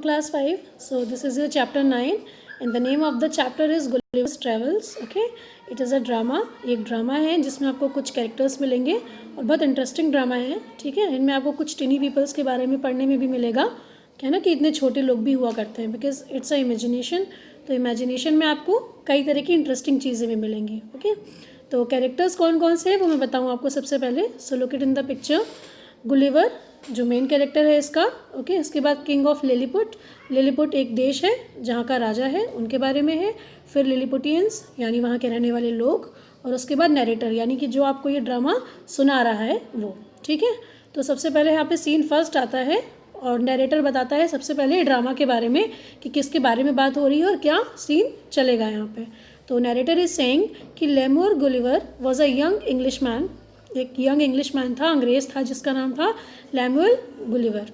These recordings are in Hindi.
Class 5. So this is your chapter 9 and the name of the chapter is Gulliver's Travels. Okay, it is a drama. एक ड्रामा है जिसमें आपको कुछ कैरेक्टर्स मिलेंगे और बहुत इंटरेस्टिंग ड्रामा है. ठीक है, इनमें आपको कुछ टिनी पीपल्स के बारे में पढ़ने में भी मिलेगा. क्या है ना कि इतने छोटे लोग भी हुआ करते हैं, बिकॉज इट्स अ इमेजिनेशन. तो इमेजिनेशन में आपको कई तरह की इंटरेस्टिंग चीज़ें भी मिलेंगी. ओके, तो कैरेक्टर्स कौन कौन से हैं वो मैं बताऊँ आपको सबसे पहले. So look it in the picture. Gulliver जो मेन कैरेक्टर है इसका. ओके, इसके बाद किंग ऑफ लिलीपुट. लिलीपुट एक देश है जहाँ का राजा है, उनके बारे में है. फिर लिलीपुटियंस यानी वहाँ के रहने वाले लोग, और उसके बाद नरेटर यानी कि जो आपको ये ड्रामा सुना रहा है वो. ठीक है, तो सबसे पहले यहाँ पे सीन फर्स्ट आता है और नरेटर बताता है सबसे पहले ड्रामा के बारे में कि किसके बारे में बात हो रही है और क्या सीन चलेगा यहाँ पे. तो नरेटर इज सेइंग कि Lemuel Gulliver was a young English man. एक यंग इंग्लिश मैन था, अंग्रेज़ था, जिसका नाम था Lemuel Gulliver.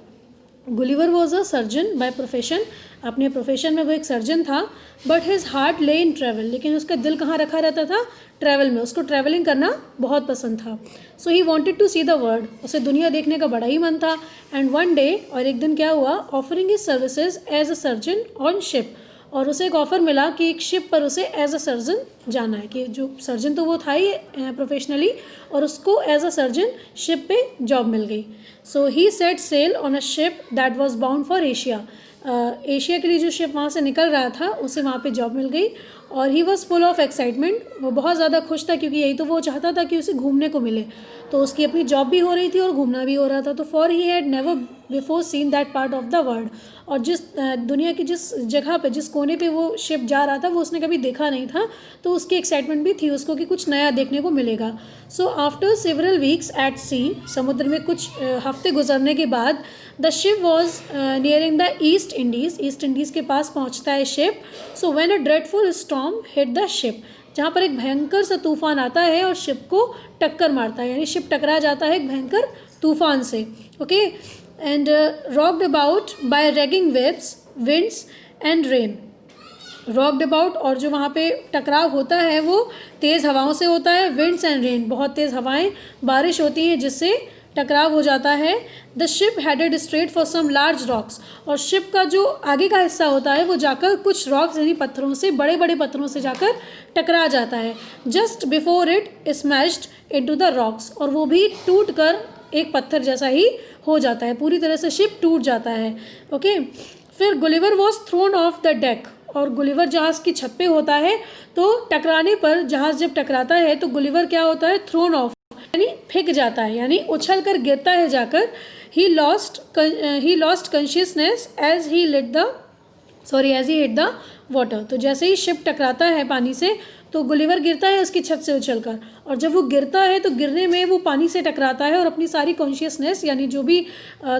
Gulliver was a surgeon by profession. अपने प्रोफेशन में वो एक सर्जन था. बट हिज हार्ट ले इन ट्रैवल. लेकिन उसका दिल कहाँ रखा रहता था? ट्रैवल में. उसको ट्रैवलिंग करना बहुत पसंद था. So he wanted to see the world. उसे दुनिया देखने का बड़ा ही मन था. एंड वन डे, और एक दिन क्या हुआ, offering his services as a surgeon on ship. और उसे एक ऑफ़र मिला कि एक शिप पर उसे एज अ सर्जन जाना है. कि जो सर्जन तो वो था ही प्रोफेशनली, और उसको एज अ सर्जन शिप पे जॉब मिल गई. So he set sail on a ship that was bound for Asia. Asia के लिए जो शिप वहाँ से निकल रहा था उसे वहाँ पे जॉब मिल गई. और he was full of excitement. वो बहुत ज़्यादा खुश था क्योंकि यही तो वो चाहता था कि उसे घूमने को मिले. तो उसकी अपनी जॉब भी हो रही थी और घूमना भी हो रहा था. तो for he had never before seen that part of the world. और जिस दुनिया की जिस जगह पे, जिस कोने पे वो शिप जा रहा था वो उसने कभी देखा नहीं था. तो उसकी एक्साइटमेंट भी थी उसको कि कुछ नया देखने को मिलेगा. So after several weeks at sea, समुद्र में कुछ हफ्ते गुजरने के बाद, the ship was nearing the East Indies. East Indies के पास पहुँचता है ship. So when a dreadful storm hit the ship, जहाँ पर एक भयंकर सा तूफान आता है और शिप को टक्कर मारता है, यानी शिप टकरा जाता है एक भयंकर तूफान से. Okay, and rocked about by ragging waves, winds and rain. Rocked about, और जो वहाँ पे टकराव होता है वो तेज़ हवाओं से होता है. विंड्स एंड रेन, बहुत तेज़ हवाएं, बारिश होती हैं जिससे टकराव हो जाता है. The ship headed straight for some large rocks. और शिप का जो आगे का हिस्सा होता है वो जाकर कुछ रॉक्स यानी पत्थरों से, बड़े बड़े पत्थरों से जाकर टकरा जाता है. Just before it smashed into the rocks. और वो भी टूट कर एक पत्थर जैसा ही हो जाता है, पूरी तरह से शिप टूट जाता है. ओके, फिर Gulliver was throne of the deck. और गुलिवर जहाज़ की छत पे होता है. तो टकराने पर, जहाज़ जब टकराता है तो गुलिवर क्या होता है? थ्रोन ऑफ यानी फेंक जाता है, यानी उछल कर गिरता है जाकर. He lost consciousness as he hit the water. तो जैसे ही शिप टकराता है पानी से तो गुलिवर गिरता है उसकी छत से उछलकर. और जब वो गिरता है तो गिरने में वो पानी से टकराता है और अपनी सारी कॉन्शियसनेस यानी जो भी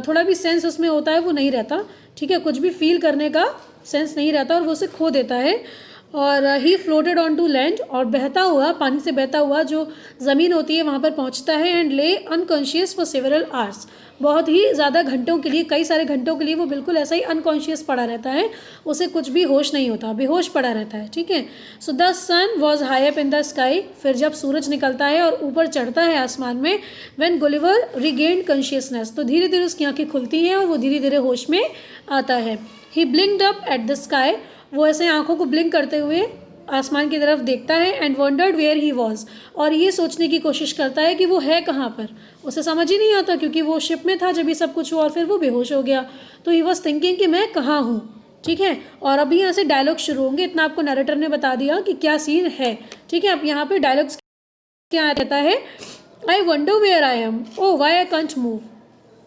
थोड़ा भी सेंस उसमें होता है वो नहीं रहता. ठीक है, कुछ भी फील करने का सेंस नहीं रहता और वो उसे खो देता है. और ही फ्लोटेड ऑन टू लैंड, और बहता हुआ, पानी से बहता हुआ जो ज़मीन होती है वहाँ पर पहुँचता है. एंड ले अनकॉन्शियस फॉर सेवरल आवर्स. बहुत ही ज़्यादा घंटों के लिए, कई सारे घंटों के लिए वो बिल्कुल ऐसा ही अनकॉन्शियस पड़ा रहता है. उसे कुछ भी होश नहीं होता, बेहोश पड़ा रहता है. ठीक है, so the sun was high up in the sky. फिर जब सूरज निकलता है और ऊपर चढ़ता है आसमान में, व्हेन गुलिवर रिगेन्ड कॉन्शियसनेस, तो धीरे धीरे उसकी आंखें खुलती हैं और वो धीरे धीरे होश में आता है. He blinked up at the sky. वो ऐसे आंखों को ब्लिंक करते हुए आसमान की तरफ देखता है. And wondered where he was. और ये सोचने की कोशिश करता है कि वो है कहाँ पर. उसे समझ ही नहीं आता क्योंकि वो शिप में था जब ये सब कुछ हुआ और फिर वो बेहोश हो गया. तो ही वॉज थिंकिंग कि मैं कहाँ हूँ. ठीक है, और अभी यहाँ से डायलॉग शुरू होंगे. इतना आपको नरेटर ने बता दिया कि क्या सीन है. ठीक है, अब यहाँ पे डायलॉग्स क्या रहता है? I wonder where I am, oh why I can't move.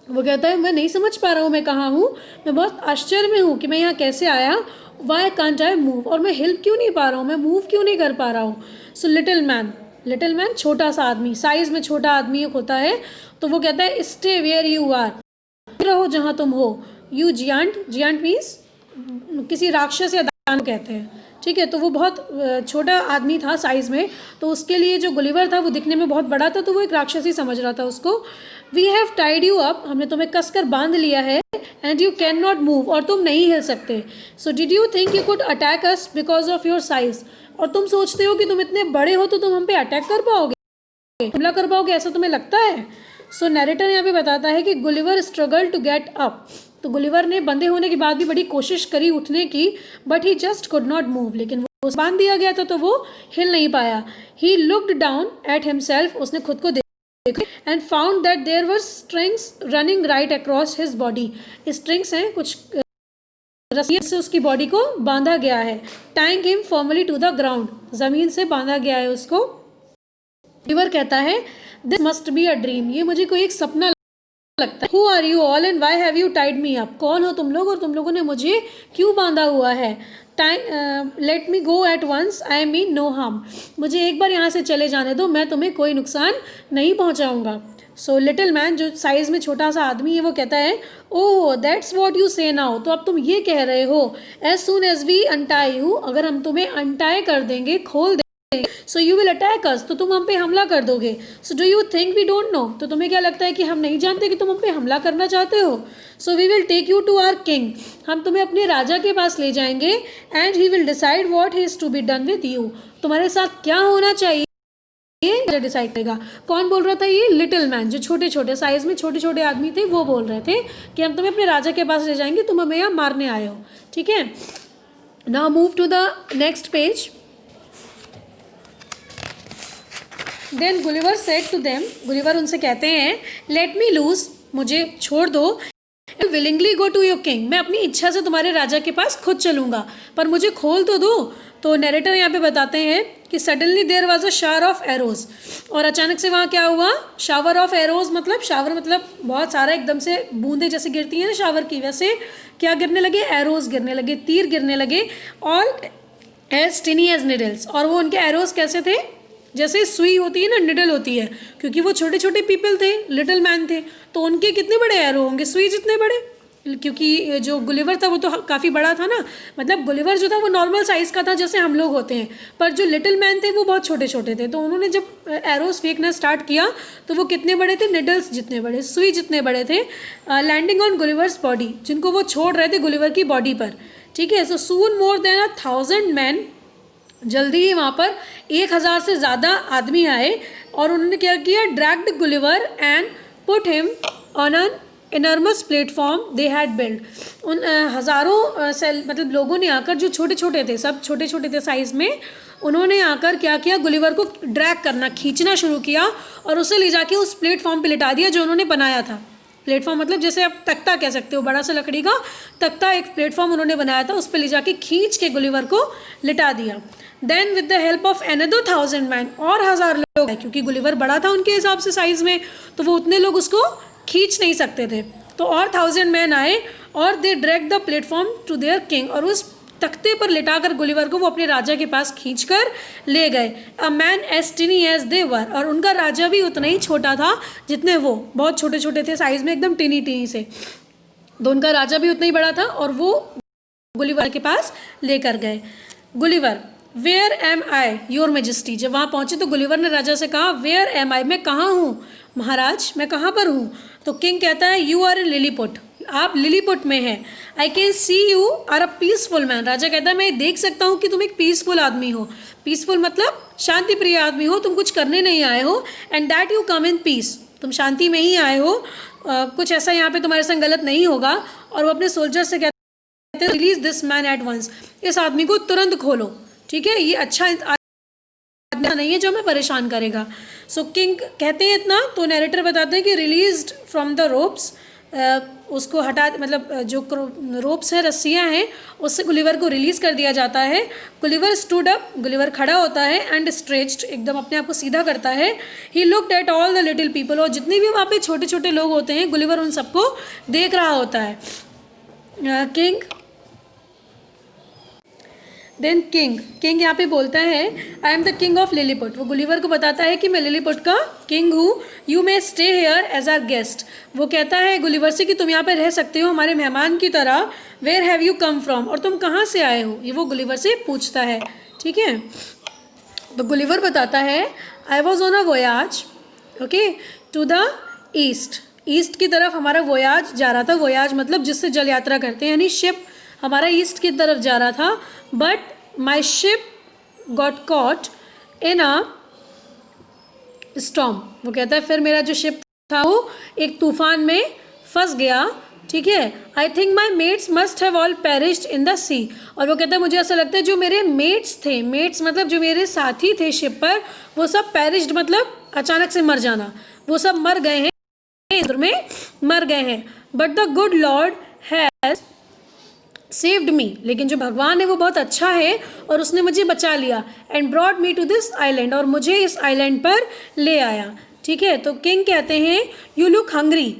वो कहता है मैं नहीं समझ पा रहा हूँ मैं कहाँ हूँ, मैं बहुत आश्चर्य में हूँ कि मैं यहाँ कैसे आया. वाई कांट आई मूव, और मैं हिल क्यों नहीं पा रहा हूँ, मैं मूव क्यों नहीं कर पा रहा हूँ. सो लिटिल मैन छोटा सा आदमी, साइज में छोटा आदमी एक होता है. तो वो कहता है स्टे वेयर यू आर, रहो जहाँ तुम हो. यू जियांट मीन्स किसी राक्षस या दानव कहते हैं. ठीक है, तो वो बहुत छोटा आदमी था साइज़ में. तो उसके लिए जो गुलिवर था वो दिखने में बहुत बड़ा था, तो वो एक राक्षस ही समझ रहा था उसको. We have tied you up, हमने तुम्हें कसकर बांध लिया है. And you can not move, और तुम नहीं हिल सकते. So did you think you could attack us because of your size. और तुम सोचते हो कि तुम इतने बड़े हो तो तुम हम पे अटैक कर पाओगे, हमला कर पाओगे, ऐसा तुम्हें लगता है. सो नैरेटर यहाँ पे बताता है कि Gulliver struggle to get up. तो गुलिवर ने बंधे होने के बाद भी बड़ी कोशिश करी उठने की, but he just could not move, लेकिन वो बांध दिया गया था तो वो हिल नहीं पाया। He looked down at himself, उसने खुद को देखा, and found that there were strings running right across his body. Strings हैं, कुछ रस्सियों से उसकी बॉडी को बांधा गया है। Tying him firmly to the ground, जमीन से बांधा गया है उसको। गुलिवर कहता है this must be a dream, ये मुझे कोई एक सपना लगता है। Who are you all and why have you tied me up, कौन हो तुम लोग और तुम लोगों ने मुझे क्यों बांधा हुआ है। Let me go at once, I mean no harm, मुझे एक बार यहाँ से चले जाने दो, मैं तुम्हें कोई नुकसान नहीं पहुँचाऊँगा। सो लिटिल मैन, जो साइज़ में छोटा सा आदमी है, वो कहता है oh that's what you say now, तो अब तुम ये कह रहे हो as soon as we untie you, अगर हम तुम्हें अनटाई कर देंगे, खोल देंगे, so you will attack us, तो तुम हम पे हमला कर दोगे। So do you think we don't know, तो तुम्हें क्या लगता है कि हम नहीं जानते कि तुम हम पे हमला करना चाहते हो। So we will take you to our king, हम तुम्हें अपने राजा के पास ले जाएंगे, and he will decide what he is to be done with you, तुम्हारे साथ क्या होना चाहिए ये डिसाइड करेगा। कौन बोल रहा था? ये लिटिल मैन, जो छोटे छोटे साइज में छोटे छोटे आदमी थे, वो बोल रहे थे कि हम तुम्हें अपने राजा के पास ले जाएंगे, तुम हमें यहाँ मारने आए हो। ठीक है, now move to the next page. Then Gulliver said to them, Gulliver उनसे कहते हैं लेट मी लूज, मुझे छोड़ दो, willingly go to your king, मैं अपनी इच्छा से तुम्हारे राजा के पास खुद चलूँगा, पर मुझे खोल तो दो। तो नैरेटर यहाँ पे बताते हैं कि suddenly there was a shower of arrows, और अचानक से वहाँ क्या हुआ? शावर ऑफ एरोज मतलब, शावर मतलब बहुत सारा एकदम से बूंदे जैसे गिरती हैं ना शावर की, वैसे क्या गिरने लगे? एरोज गिरने लगे, तीर गिरने लगे, all as tiny as needles, और वो उनके एरोज कैसे थे? जैसे सुई होती है ना, निडल होती है, क्योंकि वो छोटे छोटे पीपल थे, लिटिल मैन थे, तो उनके कितने बड़े एरो होंगे? सुई जितने बड़े, क्योंकि जो गुलिवर था वो तो काफ़ी बड़ा था ना, मतलब गुलिवर जो था वो नॉर्मल साइज़ का था जैसे हम लोग होते हैं, पर जो लिटिल मैन थे वो बहुत छोटे छोटे थे। तो उन्होंने जब एरोस फेंकना स्टार्ट किया तो वो कितने बड़े थे? निडल्स जितने बड़े, सुई जितने बड़े थे, लैंडिंग ऑन गुलिवर्स बॉडी, जिनको वो छोड़ रहे थे गुलिवर की बॉडी पर। ठीक है, सो सून मोर देन 1000 मैन, जल्दी ही वहाँ पर 1000 से ज़्यादा आदमी आए, और उन्होंने क्या किया? Dragged Gulliver and put him on an enormous platform they had build. उन हज़ारों मतलब लोगों ने आकर, जो छोटे छोटे थे, सब छोटे छोटे थे साइज़ में, उन्होंने आकर क्या किया? गुलिवर को ड्रैग करना, खींचना शुरू किया, और उसे ले जाके उस प्लेटफॉर्म पे लिटा दिया जो उन्होंने बनाया था। प्लेटफॉर्म मतलब जैसे आप तख्ता कह सकते हो, बड़ा सा लकड़ी का तख्ता, एक प्लेटफॉर्म उन्होंने बनाया था, उस पर ले जाके खींच के गुलिवर को लिटा दिया। Then with the help of another 1000 man, और 1000 लोग, क्योंकि गुलिवर बड़ा था उनके हिसाब से साइज़ में, तो वो उतने लोग उसको खींच नहीं सकते थे, तो और 1000 मैन आए, और they drag the platform to their king, और उस तख्ते पर लिटाकर गुलिवर को वो अपने राजा के पास खींचकर ले गए। A man as tiny as they were, और उनका राजा भी उतना ही छोटा था जितने वो, बहुत छोटे छोटे थे साइज़ में, एकदम टिनी टिनी से, तो उनका राजा भी उतना ही बड़ा था, और वो गुलिवर के पास लेकर गए। Gulliver, where am I your majesty, जब वहाँ पहुँचे तो गुलिवर ने राजा से कहा वेयर एम आई, मैं कहाँ हूँ महाराज, मैं कहाँ पर हूँ? तो किंग कहता है यू आर इन लिलीपुट, आप लिलीपुट में हैं। I can see you are a peaceful man, राजा कहता है मैं देख सकता हूँ कि तुम एक पीसफुल आदमी हो। पीसफुल मतलब शांति प्रिय आदमी हो, तुम कुछ करने नहीं आए हो, and that you come in peace, तुम शांति में ही आए हो, कुछ ऐसा यहाँ पे तुम्हारे संग गलत नहीं होगा। और वो अपने सोल्जर से कहते हैं release this man at once, इस आदमी को तुरंत खोलो, ठीक है, ये अच्छा आदमी नहीं है जो हमें परेशान करेगा। सो किंग कहते हैं इतना, तो नैरेटर बताते हैं कि रिलीज्ड फ्रॉम द रोप्स, उसको हटा, मतलब जो रोप्स हैं, रस्सियाँ हैं, उससे गुलिवर को रिलीज़ कर दिया जाता है। गुलिवर स्टूड अप, गुलिवर खड़ा होता है, एंड स्ट्रेच्ड, एकदम अपने आप को सीधा करता है। He looked at all the little people, और जितने भी वहाँ पे छोटे छोटे लोग होते हैं, गुलिवर उन सबको देख रहा होता है। किंग देन किंग यहाँ पे बोलता है I am the king of Lilliput, वो गुलिवर को बताता है कि मैं लिलीपुट का किंग हूँ। You may stay here as our guest, वो कहता है गुलिवर से कि तुम यहाँ पे रह सकते हो हमारे मेहमान की तरह। Where have you come from, और तुम कहाँ से आए हो, ये वो गुलिवर से पूछता है। ठीक है, तो गुलिवर बताता है I was on a voyage, okay, to the east, east की तरफ हमारा वोयाज जा रहा था। वोयाज मतलब जिससे जल यात्रा करते हैं, यानी शिप हमारा ईस्ट की तरफ जा रहा था। But my ship got caught in a storm, वो कहता है फिर मेरा जो शिप था वो एक तूफान में फंस गया। ठीक है। I think my mates must have all perished in the sea, और वो कहता है मुझे ऐसा लगता है जो मेरे मेट्स थे, मेट्स मतलब जो मेरे साथी थे शिप पर, वो सब पेरिश्ड मतलब अचानक से मर जाना, वो सब मर गए हैं, समुद्र में मर गए हैं। But the good Lord has saved me, लेकिन जो भगवान है वो बहुत अच्छा है और उसने मुझे बचा लिया। And brought me to this island, और मुझे इस आइलैंड पर ले आया। ठीक है, तो किंग कहते हैं यू लुक हंग्री,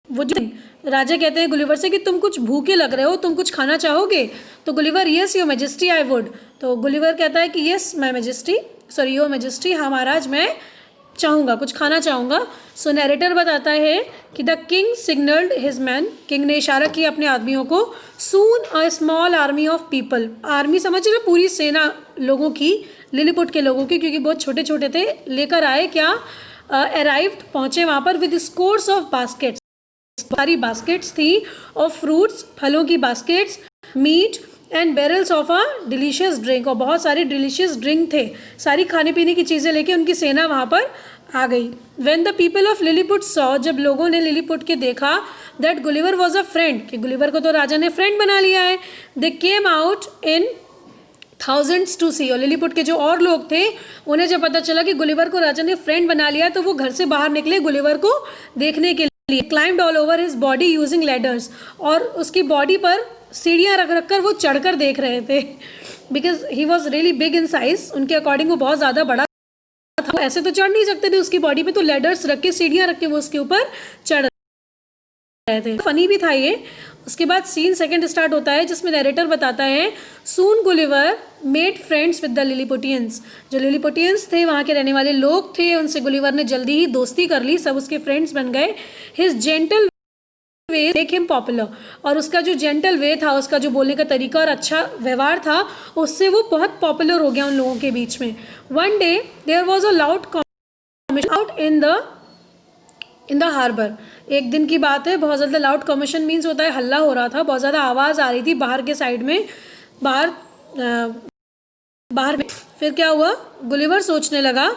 वो जो राजा कहते हैं गुलिवर से कि तुम कुछ भूखे लग रहे हो, तुम कुछ खाना चाहोगे? तो Gulliver yes your majesty I would, तो गुलिवर कहता है कि yes my majesty, sorry your majesty, हाँ महाराज मैं चाहूँगा, कुछ खाना चाहूँगा। सो नैरेटर बताता है कि the king signalled his men, king ने इशारा किया अपने आदमियों को। Soon a small army of people, army समझ रहे, पूरी सेना लोगों की, लिलीपुट के लोगों की, क्योंकि बहुत छोटे छोटे थे, लेकर आए क्या, अराइव्ड पहुँचे वहाँ पर विद स्कोर्स ऑफ बास्केट्स, सारी बास्केट्स थी ऑफ फ्रूट्स, फलों की baskets, meat and barrels of a delicious drink, और बहुत सारे डिलीशियस ड्रिंक थे, सारी खाने पीने की चीज़ें लेके उनकी सेना वहाँ पर आ गई। When the people of Lilliput saw, जब लोगों ने लिलीपुट के देखा, that Gulliver was a friend, कि गुलिवर को तो राजा ने फ्रेंड बना लिया है, they came out in thousands to see, और लिलीपुट के जो और लोग थे उन्हें जब पता चला कि गुलिवर को राजा ने फ्रेंड बना लिया, तो वो घर से बाहर निकले गुलिवर को देखने के लिए। Climbed all over his body using ladders, और उसकी बॉडी पर सीढ़ियाँ रख रख कर वो चढ़कर देख रहे थे, because he was really big in size, उनके अकॉर्डिंग वो बहुत ज़्यादा बड़ा था, वो ऐसे तो चढ़ नहीं सकते थे उसकी बॉडी पे, तो लैडर्स रख के, सीढ़ियाँ रख के वो उसके ऊपर चढ़ रहे थे। फनी भी था ये। उसके बाद सीन सेकंड स्टार्ट होता है जिसमें नैरेटर बताता है soon Gulliver made friends with the Lilliputians, जो लिलीपुटियंस थे वहाँ के रहने वाले लोग थे, उनसे गुलिवर ने जल्दी ही दोस्ती कर ली, सब उसके फ्रेंड्स बन गए। हिज जेंटल वे मेक हिम पॉपुलर, और उसका जो जेंटल वे था, उसका जो बोलने का तरीका और अच्छा व्यवहार था, उससे वो बहुत पॉपुलर हो गया उन लोगों के बीच में। One day there was a loud combination out in the harbour, एक दिन की बात है, बहुत ज़्यादा लाउड कॉम्बिनेशन मीन्स होता है हल्ला हो रहा था, बहुत ज़्यादा आवाज़ आ रही थी बाहर के साइड में, बाहर में। फिर क्या हुआ, गुलिवर सोचने लगा,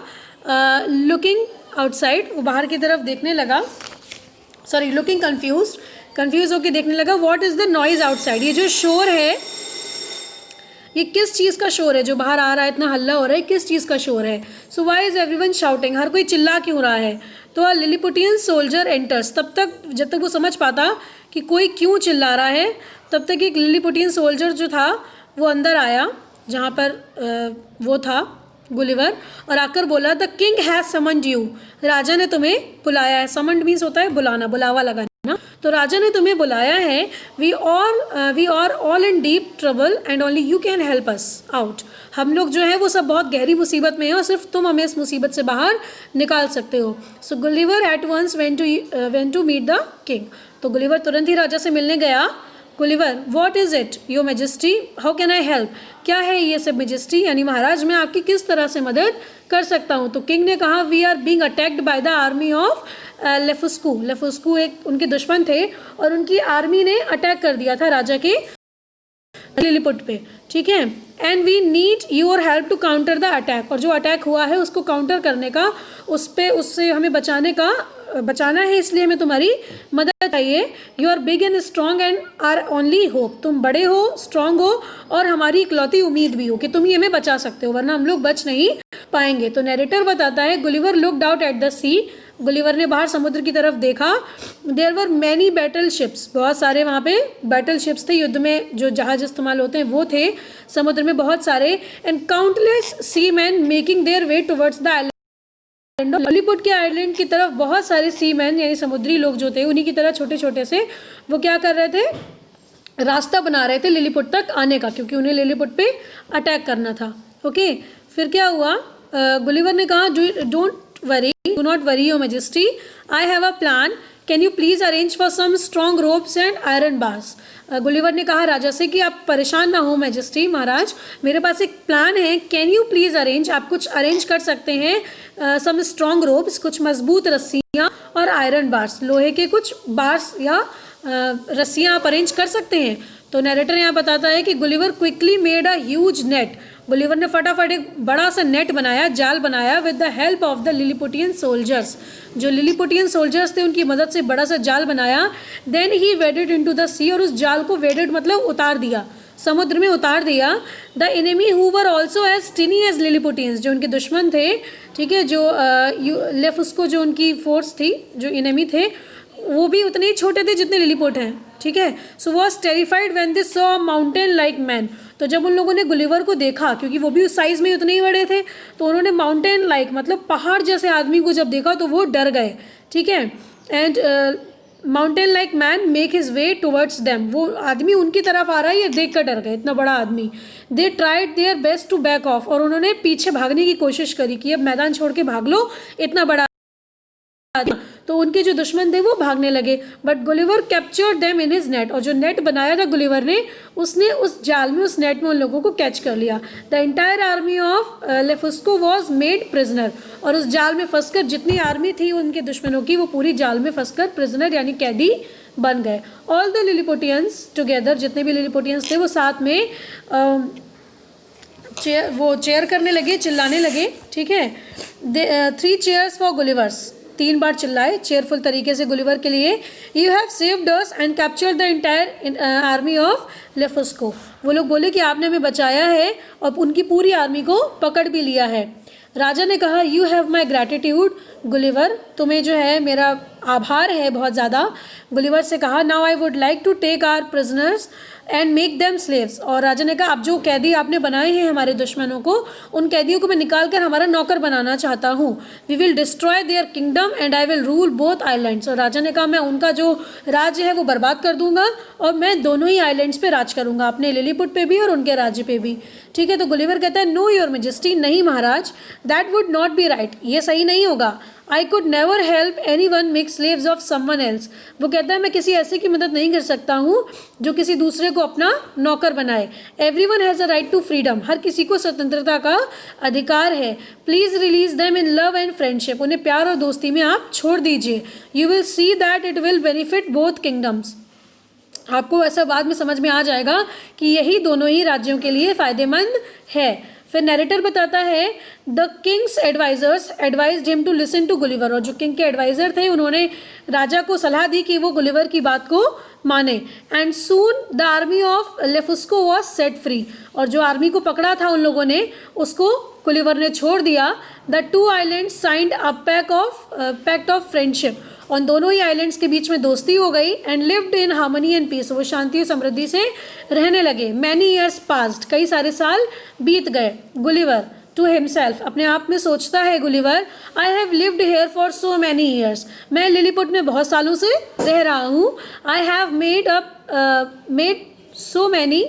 लुकिंग आउटसाइड, वो बाहर की तरफ देखने लगा, सॉरी लुकिंग कंफ्यूज होकर देखने लगा, what is the noise outside, ये जो शोर है ये किस चीज़ का शोर है जो बाहर आ रहा है, इतना हल्ला हो रहा है, किस चीज़ का शोर है। So why is everyone shouting, हर कोई चिल्ला क्यों रहा है। तो अ लिलीपुटियन सोल्जर एंटर्स, तब तक जब तक वो समझ पाता कि कोई क्यों चिल्ला रहा है, तब तक एक लिलीपुटियन सोल्जर जो था वो अंदर आया जहाँ पर वो था गुलिवर, और आकर बोला the king has summoned you, राजा ने तुम्हें बुलाया है। समन्ड मीन्स होता है बुलाना, बुलावा लगाना, तो राजा ने तुम्हें बुलाया है। We are all in deep trouble and only you can help us out, हम लोग जो है वो सब बहुत गहरी मुसीबत में हैं और सिर्फ तुम हमें इस मुसीबत से बाहर निकाल सकते हो। So Gulliver at once went to meet the king, तो गुलिवर तुरंत ही राजा से मिलने गया। Gulliver what is it your majesty, how can I help, क्या है ये सब मैजेस्टी, यानी महाराज मैं आपकी किस तरह से मदद कर सकता हूँ। तो किंग ने कहा we are being attacked by the army of Blefuscu, Blefuscu एक उनके दुश्मन थे और उनकी आर्मी ने अटैक कर दिया था राजा के लिलीपुट पे, ठीक है। And we need your help to counter the attack, और जो अटैक हुआ है उसको काउंटर करने का, उससे हमें बचाना है, इसलिए हमें तुम्हारी मदद चाहिए। You are big and strong and our only hope, तुम बड़े हो, स्ट्रॉन्ग हो और हमारी इकलौती उम्मीद भी हो कि तुम ही हमें बचा सकते हो, वरना हम लोग बच नहीं पाएंगे। तो नैरेटर बताता है Gulliver looked out at the sea, Gulliver ने बाहर समुद्र की तरफ देखा। There were many battle ships, बहुत सारे वहाँ पे बैटल शिप्स थे, युद्ध में जो जहाज इस्तेमाल होते हैं वो थे समुद्र में बहुत सारे। And countless sea man making their way towards the island, Lilliput के आइलैंड की तरफ बहुत सारे सी मैन यानी समुद्री लोग जो थे उन्हीं की तरह छोटे छोटे से वो क्या कर रहे थे, रास्ता बना रहे थे लिलीपुट तक आने का, क्योंकि उन्हें लिलीपुट पे अटैक करना था। ओके, फिर क्या हुआ, गुलिवर ने कहा do not worry your majesty, I have a plan, can you please arrange for some strong ropes and iron bars. Gulliver ने कहा राजा से कि आप परेशान ना हो मैजेस्टी, महाराज मेरे पास एक प्लान है, कैन यू प्लीज़ अरेंज, आप कुछ अरेंज कर सकते हैं सम स्ट्रॉन्ग रोप्स, कुछ मजबूत रस्सियाँ, और आयरन बार्स, लोहे के कुछ बार्स या रस्सियाँ आप अरेंज कर सकते हैं। तो नैरेटर यहाँ बताता है कि Gulliver quickly made a huge net, Gulliver ने फटाफट एक बड़ा सा नेट बनाया, जाल बनाया with the help of the Lilliputian soldiers. जो लिलीपुटियन सोल्जर्स थे उनकी मदद से बड़ा सा जाल बनाया। Then he waded into the sea, और उस जाल को वेडेड मतलब उतार दिया, समुद्र में उतार दिया। The enemy who were also as tiny as Lilliputians, जो उनके दुश्मन थे, ठीक है, जो लेफुस्को जो उनकी फोर्स थी, जो एनिमी थे, वो भी उतने ही छोटे थे जितने लिलीपुट हैं, ठीक है। So was terrified when they saw mountain like man, तो जब उन लोगों ने गुलिवर को देखा, क्योंकि वो भी उस साइज़ में उतने ही बड़े थे, तो उन्होंने माउंटेन लाइक मतलब पहाड़ जैसे आदमी को जब देखा तो वो डर गए, ठीक है। And mountain like man make his way towards them, वो आदमी उनकी तरफ आ रहा है, ये देख कर डर गए, इतना बड़ा आदमी। They tried their best to back off, और उन्होंने पीछे भागने की कोशिश करी कि अब मैदान छोड़ के भाग लो, इतना बड़ा। तो उनके जो दुश्मन थे वो भागने लगे। But Gulliver captured them in his net, और जो नेट बनाया था गुलिवर ने, उसने उस जाल में, उस नेट में उन लोगों को कैच कर लिया। The entire army of Blefuscu was made prisoner, और उस जाल में फंसकर जितनी आर्मी थी उनके दुश्मनों की, वो पूरी जाल में फंसकर प्रिजनर यानी कैदी बन गए। ऑल द लिलीपुटियंस टुगेदर, जितने भी लिलीपुटियंस थे वो साथ में चेयर करने लगे, चिल्लाने लगे, ठीक है। 3 चेयर्स फॉर गुलिवर्स, 3 बार चिल्लाए चेयरफुल तरीके से गुलिवर के लिए। You have saved us and captured the entire army of Blefuscu, वो लोग बोले कि आपने हमें बचाया है और उनकी पूरी आर्मी को पकड़ भी लिया है। राजा ने कहा you have my gratitude Gulliver, तुम्हें जो है मेरा आभार है बहुत ज़्यादा। गुलिवर से कहा now I would like to take our prisoners and make them slaves, और राजा ने कहा अब जो कैदी आपने बनाए हैं हमारे दुश्मनों को, उन कैदियों को मैं निकाल कर हमारा नौकर बनाना चाहता हूँ। We will destroy their kingdom and I will rule both islands, और राजा ने कहा मैं उनका जो राज्य है वो बर्बाद कर दूंगा और मैं दोनों ही आइलैंड्स पे राज करूंगा, अपने लिलीपुट पे भी और उनके राज्य पे भी, ठीक है। तो गुलिवर कहता है नो योर मेजेस्टी, नहीं महाराज, that would not be right, ये सही नहीं होगा। I could never help anyone make slaves of someone else, वो कहता है मैं किसी ऐसे की मदद नहीं कर सकता हूँ जो किसी दूसरे को अपना नौकर बनाए। Everyone has a right to freedom, हर किसी को स्वतंत्रता का अधिकार है। Please release them in love and friendship, उन्हें प्यार और दोस्ती में आप छोड़ दीजिए। You will see that it will benefit both kingdoms, आपको ऐसा बाद में समझ में आ जाएगा कि यही दोनों ही राज्यों के लिए फ़ायदेमंद है। फिर नैरेटर बताता है the king's advisers advised him to listen to Gulliver, और जो किंग के एडवाइज़र थे उन्होंने राजा को सलाह दी कि वो गुलिवर की बात को माने। And soon the army of Blefuscu was set free, और जो आर्मी को पकड़ा था उन लोगों ने उसको गुलिवर ने छोड़ दिया। The 2 islands signed a pact of friendship, उन दोनों ही आइलैंड्स के बीच में दोस्ती हो गई। And lived in harmony and peace, वो शांति और समृद्धि से रहने लगे। मैनी ईयर्स पास्ड, कई सारे साल बीत गए। गुलिवर टू हिमसेल्फ, अपने आप में सोचता है Gulliver, I have lived here for so many years, मैं लिलीपुट में बहुत सालों से रह रहा हूँ। I have made so many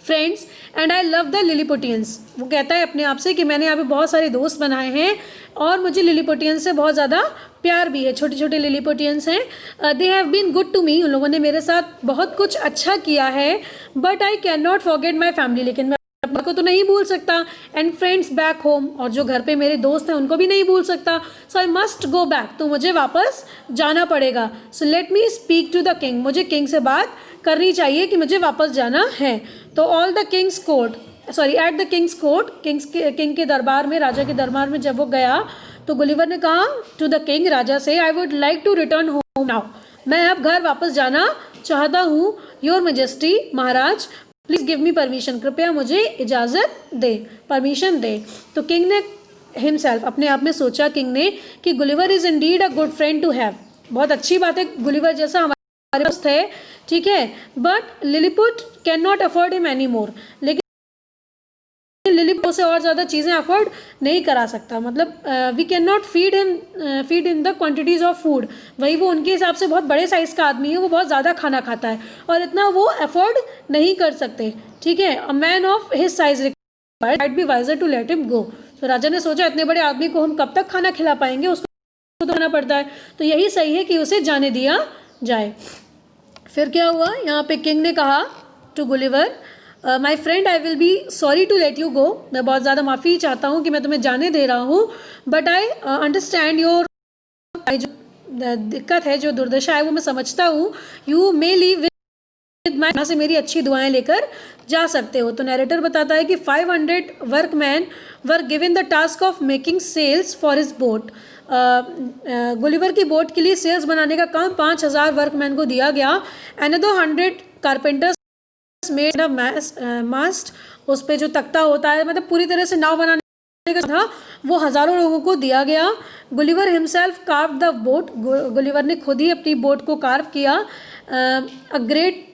friends and I love the Lilliputians, वो कहता है अपने आप से कि मैंने यहाँ पे बहुत सारे दोस्त बनाए हैं और मुझे लिलीपुटियंस से बहुत ज़्यादा प्यार भी है। छोटे छोटे लिलीपुटियंस हैं। They have been good to me, उन लोगों ने मेरे साथ बहुत कुछ अच्छा किया है। But I can not forget my family, लेकिन मैं अपने को तो नहीं भूल सकता। एंड फ्रेंड्स बैक होम, और जो घर पे मेरे दोस्त हैं उनको भी नहीं भूल सकता। सो आई मस्ट गो बैक, तो मुझे वापस जाना पड़ेगा। So let me speak to the king, मुझे किंग से बात करनी चाहिए कि मुझे वापस जाना है। तो all the Kings court, sorry at the Kings court, king के दरबार में, राजा के दरबार में जब वो गया तो गुलिवर ने कहा टू द किंग, राजा से, I would like to return home now, मैं अब घर वापस जाना चाहता हूँ। योर मेजेस्टी, महाराज, प्लीज़ गिव मी परमिशन, कृपया मुझे इजाज़त दे, परमिशन दे। तो किंग ने हिमसेल्फ, अपने आप में सोचा किंग ने कि Gulliver is indeed a good friend to have, बहुत अच्छी बात है, गुलिवर जैसा हमारे दोस्त है, ठीक है। But Lilliput can not afford him any more, लेकिन लिलीपुट से और ज़्यादा चीज़ें अफोर्ड नहीं करा सकता, मतलब we can not feed in the quantities of food, वही वो उनके हिसाब से बहुत बड़े साइज़ का आदमी है, वो बहुत ज़्यादा खाना खाता है और इतना वो अफोर्ड नहीं कर सकते, ठीक है। A man of his size required, might be wiser to let him go. तो राजा ने सोचा इतने बड़े आदमी को हम कब तक खाना खिला पाएंगे, उसको तो खाना पड़ता है, तो यही सही है कि उसे जाने दिया जाए। फिर क्या हुआ, यहाँ पे किंग ने कहा to Gulliver, my friend I will be sorry to let you go, मैं बहुत ज़्यादा माफ़ी चाहता हूँ कि मैं तुम्हें जाने दे रहा हूँ। बट आई अंडरस्टैंड योर, जो दिक्कत है, जो दुर्दशा है वो मैं समझता हूँ। यू मे लीव यहाँ से मेरी अच्छी दुआएं लेकर जा सकते हो। तो नैरेटर बताता है कि 500 workman were given the task of making sails for his boat. Gulliver की बोट के लिए सेल्स बनाने का काम 5000 वर्कमैन को दिया गया। अनदर 100 कारपेंटर्स मेड अ मास्ट, उस पे जो तख्ता होता है, मतलब पूरी तरह से नाव बनाने का था, वो हज़ारों लोगों को दिया गया। Gulliver himself carve the boat, Gulliver ने खुद ही अपनी बोट को कार्व किया। A great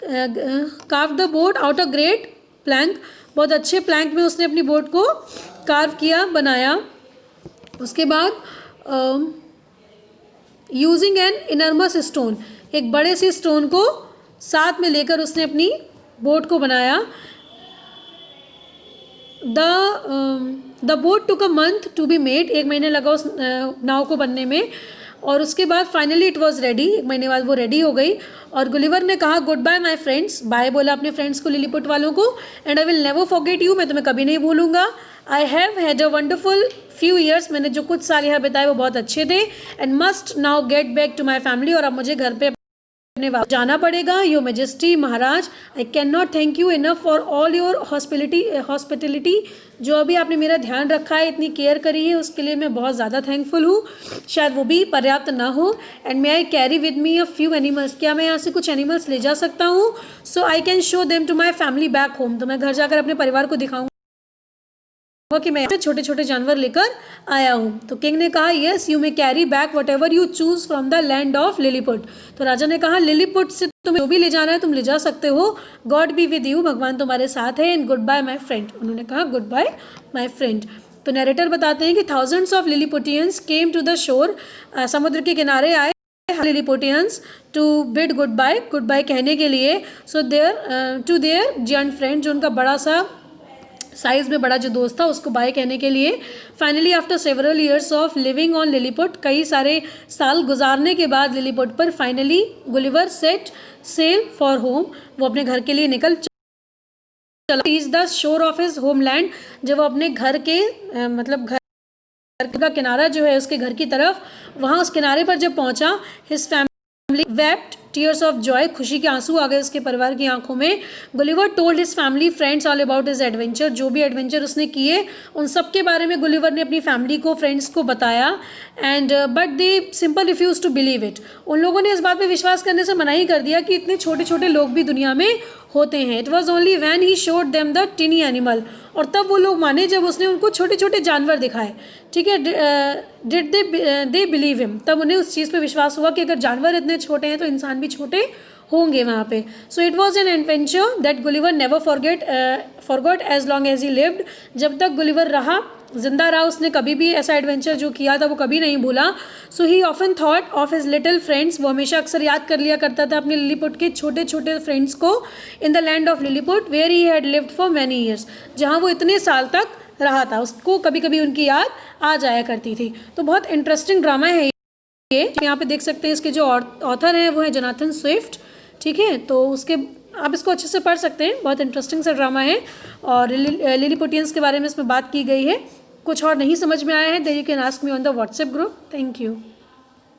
carve the boat out a great plank, बहुत अच्छे प्लैंक में उसने अपनी बोट को कार्व किया, बनाया। उसके बाद यूजिंग एन इनर्मस स्टोन, एक बड़े से स्टोन को साथ में लेकर उसने अपनी बोट को बनाया। The boat took a month to be made, 1 महीने लगा उस नाव को बनने में। और उसके बाद फाइनली इट वॉज रेडी, 1 महीने बाद वो रेडी हो गई। और गुलिवर ने कहा good bye my friends, bye बोला अपने फ्रेंड्स को, लिलीपुट वालों को। And I will never forget you, मैं तुम्हें कभी नहीं भूलूंगा। I have had a wonderful few years, मैंने जो कुछ साल यहाँ बिताए वो बहुत अच्छे थे। And must now get back to my family, और अब मुझे घर पे जाना पड़ेगा। योर मेजेस्टी, महाराज, I can not thank you enough for all your hospitality, जो अभी आपने मेरा ध्यान रखा है, इतनी केयर करी है, उसके लिए मैं बहुत ज़्यादा थैंकफुल हूँ। शायद वो भी पर्याप्त ना हो। And may I carry with me a few animals, क्या मैं यहाँ से कुछ एनिमल्स ले जा सकता हूँ? So I can show them to my family back home, तो मैं घर जाकर अपने परिवार को दिखाऊंगा कि मैं छोटे छोटे जानवर लेकर आया हूँ। तो किंग ने कहा yes you may carry back what ever you choose from the land of Lilliput. तो राजा ने कहा लिलीपुट से तुम्हें जो भी ले जाना है तुम ले जा सकते हो। गॉड बी विद यू, भगवान तुम्हारे साथ है। And good bye my friend, उन्होंने कहा गुड बाय माई फ्रेंड। तो नैरेटर बताते हैं कि thousands of Lilliputians came to the shore, समुद्र के किनारे आए Lilliputians to bid goodbye कहने के लिए। So there to their joint friend, जो उनका बड़ा सा साइज में बड़ा जो दोस्त था, उसको बाय कहने के लिए। Finally after several years of living on Lilliput, कई सारे साल गुजारने के बाद लिलीपुट पर finally Gulliver set sail for home, वो अपने घर के लिए निकल चला। Reach the shore of his homeland, जब वो अपने घर के मतलब घर का किनारा जो है उसके घर की तरफ, वहाँ उस किनारे पर जब पहुँचा, his family wept tears of Joy, खुशी के आंसू आ गए उसके परिवार की आंखों में। Gulliver told his family friends all about his adventure, जो भी एडवेंचर उसने किए उन सब के बारे में गुलिवर ने अपनी फैमिली को, फ्रेंड्स को बताया। And but they simple refuse to believe it, उन लोगों ने इस बात पे विश्वास करने से मना ही कर दिया कि इतने छोटे छोटे लोग भी दुनिया में होते हैं। It was only when he showed them the टिनी animal, और तब वो लोग माने जब उसने उनको छोटे छोटे जानवर दिखाए। ठीक है, डिड दे बिलीव हिम, तब उन्हें उस चीज़ पे विश्वास हुआ कि अगर जानवर इतने छोटे हैं तो इंसान भी छोटे होंगे वहाँ पे। So it was an adventure that Gulliver never forgot as long as he lived, जब तक गुलिवर रहा, जिंदा रहा, उसने कभी भी ऐसा एडवेंचर जो किया था वो कभी नहीं भूला। So he often thought of his little friends, वो हमेशा अक्सर याद कर लिया करता था अपने लिलीपुट के छोटे छोटे फ्रेंड्स को। In the land of Lilliput where he had lived for many years, जहाँ वो इतने साल तक रहा था, उसको कभी कभी उनकी याद आ जाया करती थी। तो बहुत इंटरेस्टिंग ड्रामा है ये, यहाँ पे देख सकते हैं। इसके जो ऑथर हैं वो है जोनाथन स्विफ्ट। ठीक है, तो उसके आप इसको अच्छे से पढ़ सकते हैं, बहुत इंटरेस्टिंग सा ड्रामा है। और लिलीपुटियंस के बारे में इसमें बात की गई है। कुछ और नहीं समझ में आया है, then you can ask me on the WhatsApp group. Thank you.